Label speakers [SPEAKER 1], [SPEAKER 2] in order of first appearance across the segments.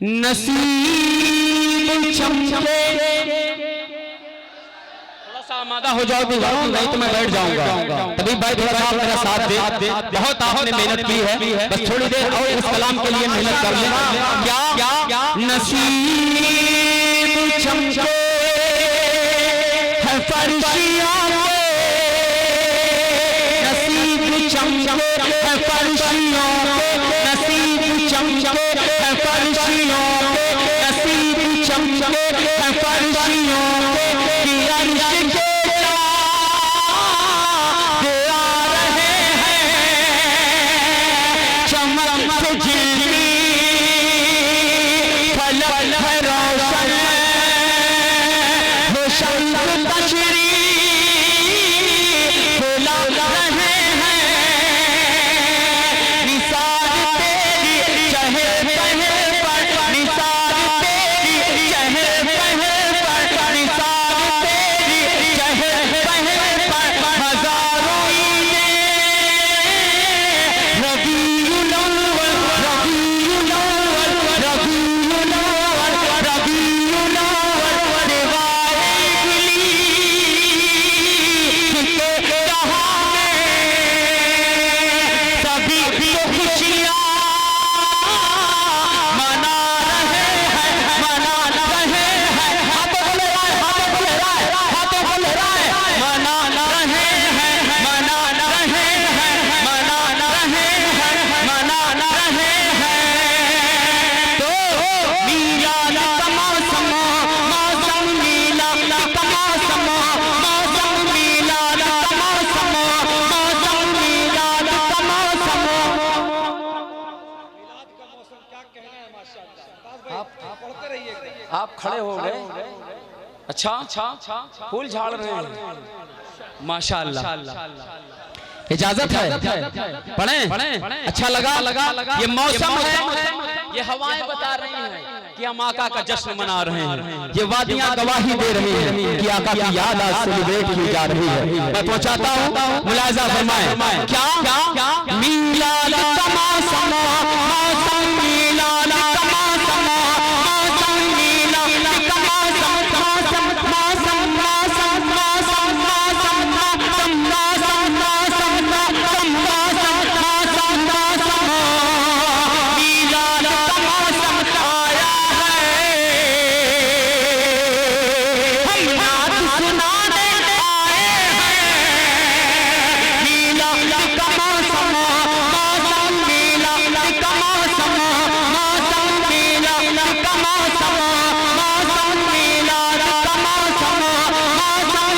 [SPEAKER 1] नसीब चमके। थोड़ा सा आमादा हो जाओ नहीं तो मैं बैठ जाऊंगा। तभी भाई थोड़ा सा मेरा साथ दे। बहुत आपने मेहनत की है, बस थोड़ी देर और इस कलाम के लिए मेहनत कर लेना। क्या नसीब चमके है फर्शियों के, नसीब चमके है फर्शियों के, नसीब चमके है फर्शियों के, नसीब चमके है फर्शियों के, कि अर्श के चाँद आ रहे हैं चमक से झिलमिल फलक है रोशन वो शम्स तशरीफ ला रहे हैं। निसार तेरी चहे पहे पर, निसार तेरी चहे पहे पर, निसार तेरी चहे पहे पर हजारों रबीउल अव्वल रबीउल अव्वल रबीउल अव्वल रबीउल अव्वल दिवाए गुली के जहां में सभी तो खुशियां मना रहे हैं, मना रहे हैं। हाथों को ले रहा है, हाथों को ले रहा है, हाथों को ले रहा है। मना रहे हैं, मना रहे हैं, मना रहे हैं, मना रहे हैं। तो मीलाद का मौसम, मौसम मीलाद का मौसम, मौसम मीलाद का मौसम, मौसम मीलाद का मौसम।
[SPEAKER 2] आप खड़े हो गए। अच्छा फूल झाड़ रहे हैं माशाअल्लाह।
[SPEAKER 1] इजाजत है पढ़ें? अच्छा लगा? ये मौसम है,
[SPEAKER 2] ये हवाएं बता रही हैं कि हम आका का जश्न मना रहे हैं।
[SPEAKER 1] ये वादियां गवाही दे रही हैं कि आका की याद आज सेलिब्रेट की जा रही है। मैं पहुंचाता हूं, मुलाहिजा फरमाएं। क्या मीलाद का मौसम, मौसम मीलाद का मौसम, मौसम मीलाद का मौसम, मौसम मौसम मौसम मौसम मौसम मौसम मौसम मौसम मौसम मौसम मौसम मीलाद का मौसम आया है। हम नात सुनाने आए हैं। मीलाद का मौसम, मौसम मीलाद का मौसम, मौसम मीलाद का मौसम, मौसम मीलाद का मौसम, मौसम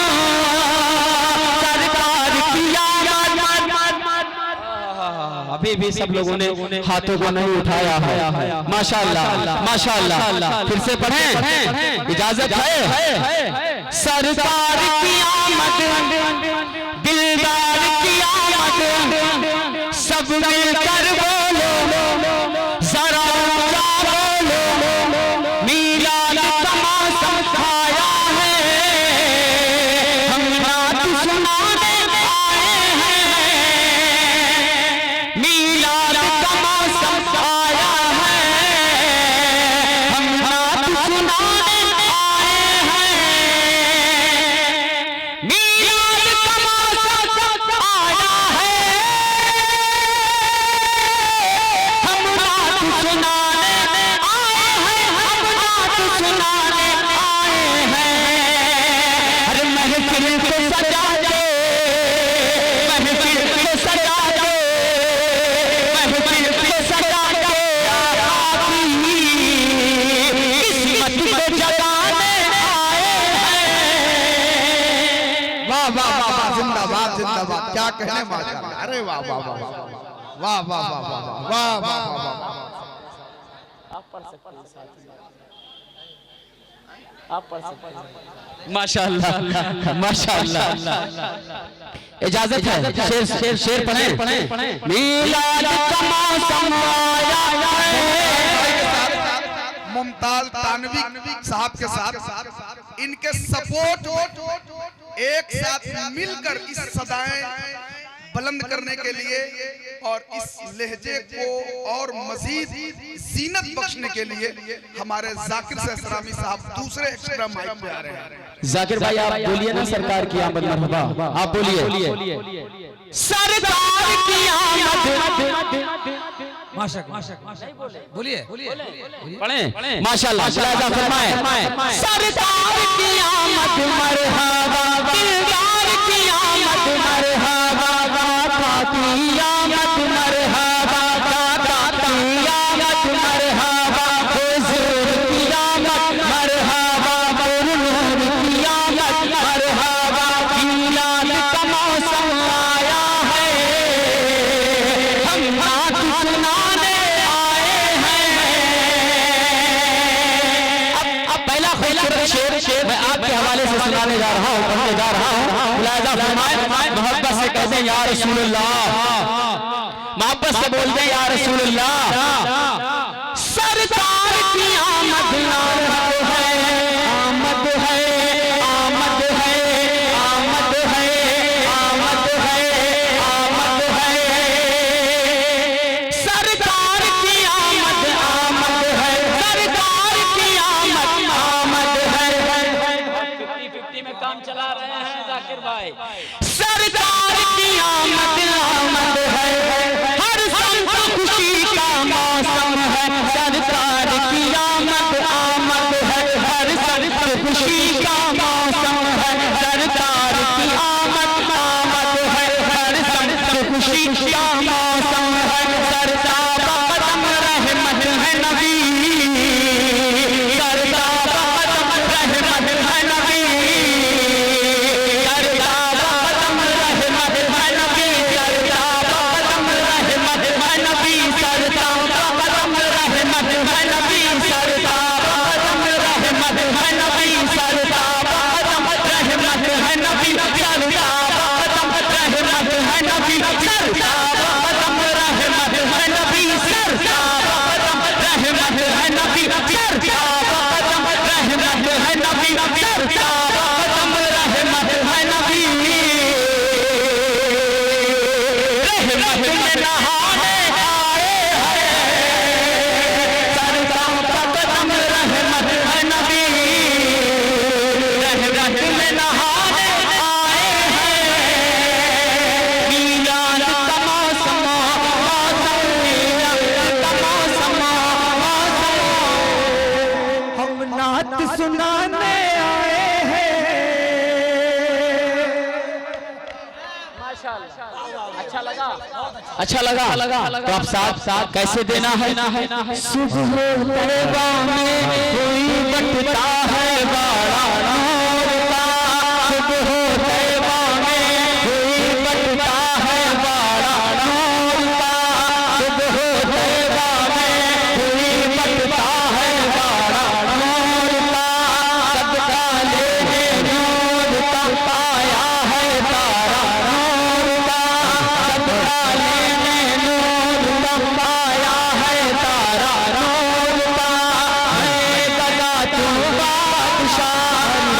[SPEAKER 1] सरकार की आमद। अभी भी सब लोगों ने हाथों को नहीं उठाया है। माशाअल्लाह माशाअल्लाह। फिर से पढ़ें? इजाजत है? सरकार की आमद, दिलदार की आमद, सब मिलकर बोलो जरा ऊंचा बोलो। मीलाद का मौसम आया है, हम नात सुनाने आए हैं। मीलाद का मौसम आया है, हम नात सुनाने आए हैं। मीलाद का मौसम आया है, हम नात सुनाने आए हैं, हम नात सुनाने आए हैं। हर महफिल को सजा दे, महफिल को सजा दे, महफिल को सजा दे। आपकी किस्मत को जगाने आए हैं।
[SPEAKER 3] वाह वाह वाह वाह, जिंदाबाद जिंदाबाद, क्या कहने माशाअल्लाह। अरे वाह वाह वाह वाह वाह वाह वाह वाह वाह वाह वाह।
[SPEAKER 2] आप पढ़ सकते हैं, आप पढ़ सकते हैं।
[SPEAKER 1] माशाअल्लाह माशाअल्लाह। इजाजत है? शेर पढ़ें? मीलाद का मौसम आया है।
[SPEAKER 3] मुमताज तानवी साहब के साथ इनके सपोर्ट एक साथ मिलकर इस सदाएं बुलंद करने के लिए और इस लहजे को और मजीद जीनत बख्शने के लिए हमारे जाकिर ससरामी साहब दूसरे एक्स्ट्रा माइक पे आ रहे हैं।
[SPEAKER 1] जाकिर भाई आप बोलिए ना, सरकार की आमद मरहबा, आप बोलिए सरकार की आमद,
[SPEAKER 4] बोलिए
[SPEAKER 1] पढ़ें माशाल्लाह, मुलाजा फरमाएं सरकार की आमद मरहबा, दिलदार की आमद मरहबा, दाता की आमद मरहबा, दाता की आमद मरहबा, हुजूर की आमद मरहबा, नूर की आमद मरहबा, मिलाद का मौसम आया है, हम नात सुनाने आए हैं। अब पहला शेर मैं आपके हवाले से सुनाने जा रहा हूँ, पढ़ने जा रहा हूँ। मुलाहिजा फरमाएं, मोहब्बत से कहते हैं या रसूलुल्लाह, मोहब्बत से बोलते हैं या रसूलुल्लाह। सरकार की आमद है, आमद है, आमद है, आमद है, आमद है, आमद है, सरकार की आमद, आमद है, सरकार की आमद, आमद है।
[SPEAKER 2] 50-50 में काम चला रहे हैं जाकिर भाई।
[SPEAKER 1] सरकार की आमद, आमद है, हर संत खुशी का मौसम है, सरकार की आमद, आमद है, हर संत खुशी का मौसम है, सरकार की आमद, आमद है, हर संत खुशी का मौसम है, सरकार कदम रहमत है नबी, सरकार कदम रहमत है नबी, सरकार कदम रहमत है नबी, सरकार कदम रहमत है नबी, सरकार कदम रहमत है नबी, सरकार कदम रहमत है नबी, सरकार कदम रहमत है नबी, सरकार कदम रहमत है नबी, सरकार कदम रहमत है नबी, सरकार कदम रहमत है नबी, सरकार कदम रहमत है नबी, सरकार कदम रहमत है नबी, रहमत में नहाने आए हैं, सरकार का कदम रहमत है नबी, रहमत में नहाने आए हैं, मीलाद का मौसम, मौसम मीलाद का मौसम, मौसम हम नात सुनाने आए हैं। अच्छा लगा तो आप साथ कैसे देना है। सुबह तैबा में कोई बटता है बाड़ा नूर का, सुबह तैबा में कोई बटता है बाड़ा नूर का, सुबह तैबा में कोई बटता है बाड़ा नूर का, सदका लेने नूर का पाया है तारा नूर का, सदका लेने नूर का पाया है तारा नूर का, है गदा तू बादशाह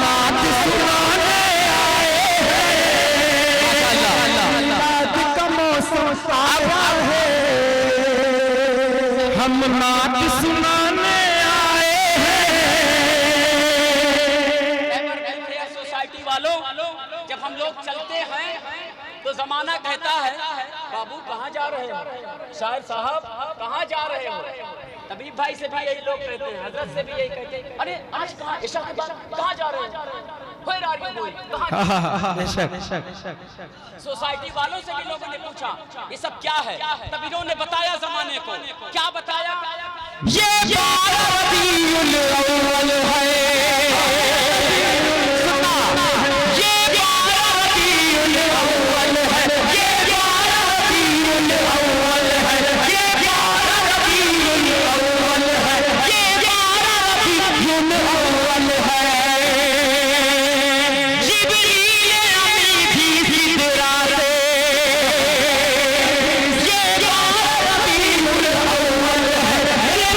[SPEAKER 1] नात सुनाने आए हैं, नात का मौसम आया है, हम नात सुनाने आए हैं।
[SPEAKER 2] सोसाइटी वालों, जब हम लोग चलते हैं तो जमाना कहता है बाबू कहाँ जा रहे हो, शायर साहब कहाँ जा रहे हो। तबीब भाई से भी यही लोग कहते हैं, हजरत से भी यही कहते हैं, अरे आज कहाँ इशा के बाद कहाँ जा रहे हो, सोसाइटी वालों से भी लोगों ने पूछा ये सब क्या है, तब इन्होंने बताया जमाने को, क्या बताया,
[SPEAKER 1] ये रबीउल अव्वल है, ये रबीउल अव्वल है, ये रबीउल अव्वल है, ये रबीउल अव्वल है, ये रबीउल अव्वल है। जिब्रील अमीन भी सिदरा से, ये रबीउल अव्वल है, ये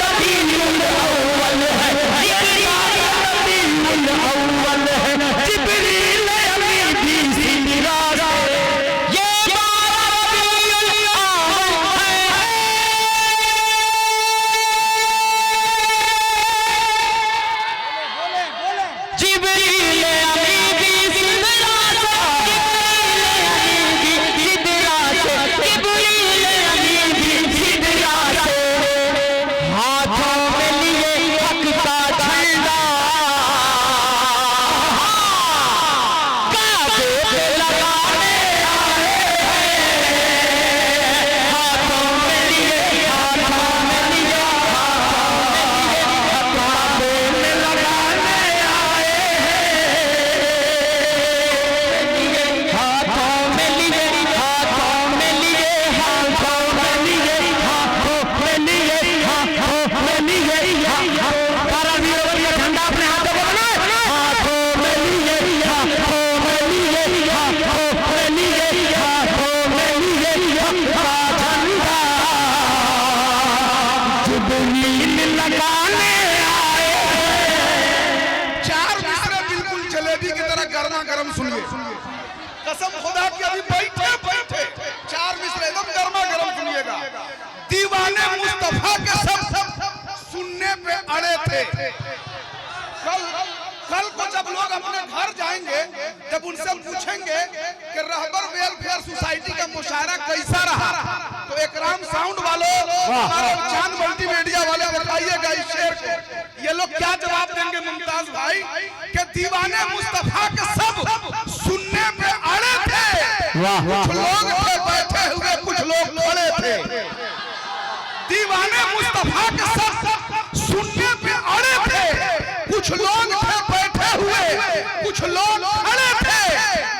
[SPEAKER 1] रबीउल अव्वल है, ये रबीउल अव्वल है। जिब्रील अमीन भी सिदरा से, ये रबीउल अव्वल है। जिब्रील अमीन भी सिदरा से, जिब्रील अमीन भी सिदरा से, हाथों में लिए हक का झंडा, काबे पे लगाने आए हैं, हाथों में लिए काबे में लगाने आए हैं, हाथों में लिए, हाथों में लिए, हाथों में लिए, हाथों में लिए, हाथों में लिए, सारा वीरवन का झंडा अपने हाथों में बनाए, हाथों में लिए, हाथों में लिए, हाथों में लिए, हाथों में लिए का झंडा, जिब्रील लगाने आए हैं।
[SPEAKER 3] चार मिसरे बिल्कुल जलेबी की तरह गर्मा गर्म सुनिए, कसम खुदा की, अभी बैठे बैठे चार मिसरे एकदम गर्मा गर्म सुनिएगा। दीवाने मुस्तफा के सब सुनने पे अड़े थे। कल को जब लोग अपने घर जाएंगे, जब उनसे पूछेंगे कि रहबर वेलफेयर सोसाइटी का मुशायरा कैसा रहा, तो एकराम साउंड वालों, हमारे चांद मल्टीमीडिया वाले बताइएगा इस शेर को, ये लोग क्या जवाब देंगे मुमताज भाई कि दीवाने मुस्तफा के सब सुनने पे अड़े थे, कुछ लोग थे बैठे हुए, कुछ लोग खड़े थे। दीवाने मुस्तफा के सब सुनने पे अड़े थे, कुछ लोग थे बैठे हुए, कुछ लोग खड़े थे।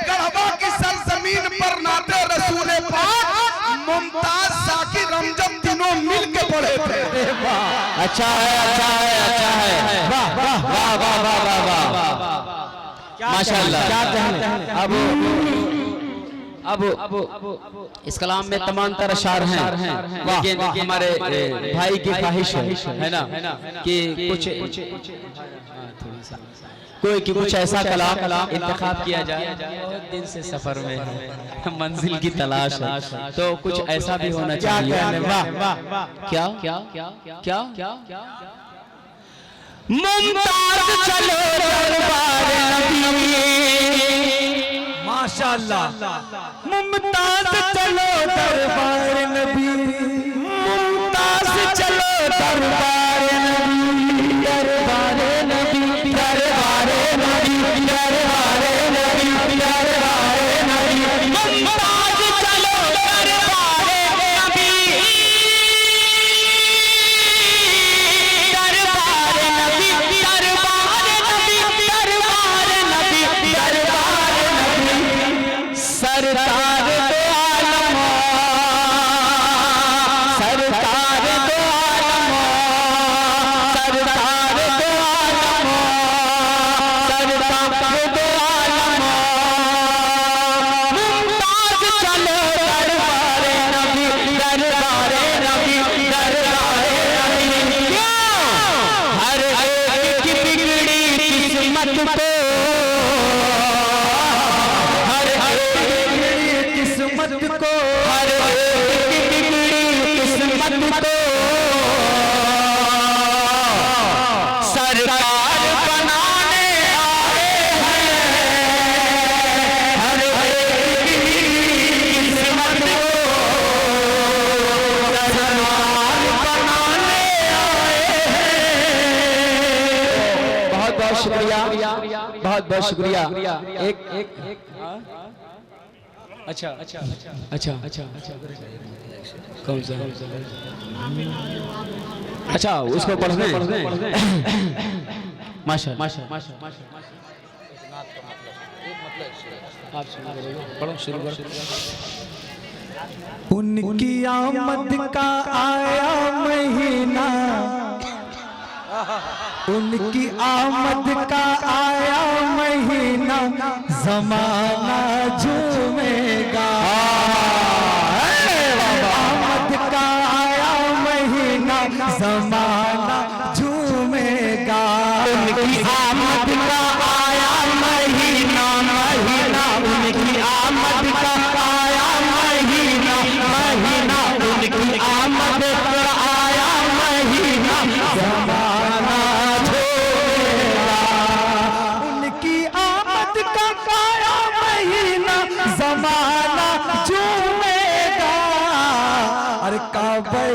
[SPEAKER 3] गढ़वा की सरजमीन पर नाते रसूल पाक मुमताज साकिर रमजम तीनों मिल के पढ़े थे।
[SPEAKER 1] अच्छा है, अच्छा है, अच्छा है, वाह वाह वाह वाह वाह वाह वाह, माशाअल्लाह। अब इस कलाम में तमाम तरह शार हैं, लेकिन हमारे भाई की ख्वाहिश है ना कि कुछ ऐसा कलाम इंतखाब किया जाए। बहुत दिन से सफर में है, मंजिल की तलाश है, तो कुछ ऐसा भी होना चाहिए। वाह क्या क्या क्या क्या क्या, मुमताज चलो दरबार नबी, माशाअल्लाह, मुमताज चलो दरबार नबी, मुमताज चलो दरबार नबी, दरबार नबी, दरबार नबी, दरबार नबी, दरबार नबी, मुमताज चलो दरबार नबी, दरबार नबी, दरबार नबी, दरबार नबी, दरबार नबी, सरकार दो आलम, सरकार दो आलम, किस्मत को, हर एक किस्मत को, हर एक किस्मत को सरकार बनाने आए हैं। हर एक किस्मत को सरकार बनाने आए हैं। बहुत बहुत शुक्रिया, बहुत बहुत शुक्रिया। एक अच्छा अच्छा अच्छा अच्छा अच्छा कौन सा अच्छा उसको पढ़ने माशा पढ़ो शुरू करो।
[SPEAKER 4] उनकी आमद का आया महीना, उनकी आमद का आया महीना, जमाना झूमेगा। आमद का आया महीना, जमाना झूमेगा।
[SPEAKER 1] उनकी आमद का आया महीना, महीना उनकी आमद का आया महीना, महीना उनकी आमद का आया महीना, जमाना झूमेगा।
[SPEAKER 4] उनकी आमद का आया महीना, जमाना झूमेगा। अरे काबे